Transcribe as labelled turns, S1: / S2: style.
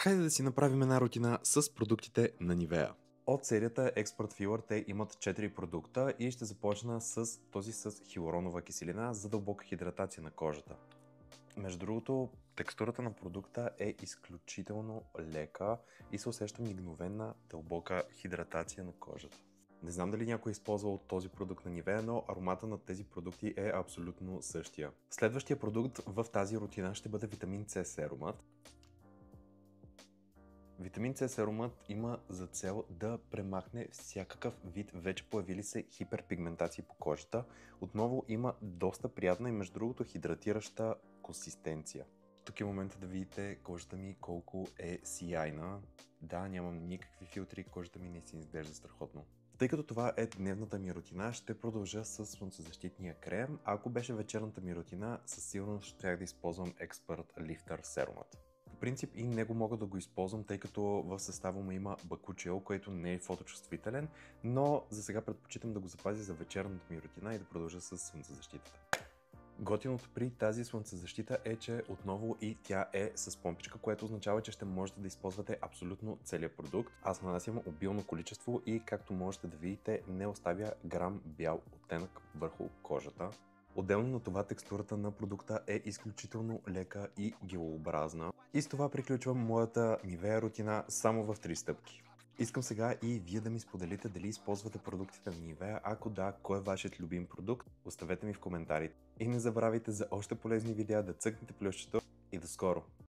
S1: Хайде да си направим една рутина с продуктите на Nivea. От серията Expert Filler те имат 4 продукта и ще започна с този с хилуронова киселина за дълбока хидратация на кожата. Между другото, текстурата на продукта е изключително лека и се усеща мигновена дълбока хидратация на кожата. Не знам дали някой е използвал този продукт на Nivea, но аромата на тези продукти е абсолютно същия. Следващия продукт в тази рутина ще бъде витамин С серумът. Витамин С серумът има за цел да премахне всякакъв вид вече появили се хиперпигментации по кожата. Отново има доста приятна и между другото хидратираща консистенция. Тук е момента да видите кожата ми колко е сияйна. Да, нямам никакви филтри, кожата ми наистина изглежда страхотно. Тъй като това е дневната ми рутина, ще продължа с слънцезащитния крем. Ако беше вечерната ми рутина, със сигурност ще да използвам Expert Lifter серумът. По принцип и него мога да го използвам, тъй като в състава му има бакучел, който не е фоточувствителен, но за сега предпочитам да го запазя за вечерната ми рутина и да продължа с слънцезащитата. Готиното при тази слънцезащита е, че отново и тя е с помпичка, което означава, че ще можете да използвате абсолютно целият продукт. Аз нанасям обилно количество и както можете да видите, не оставя грам бял оттенък върху кожата. Отделно на това текстурата на продукта е изключително лека и гелообразна. И с това приключвам моята Nivea рутина само в 3 стъпки. Искам сега и вие да ми споделите дали използвате продуктите на Nivea, ако да, кой е вашият любим продукт, оставете ми в коментарите. И не забравяйте за още полезни видеа да цъкнете плюсчето и до скоро!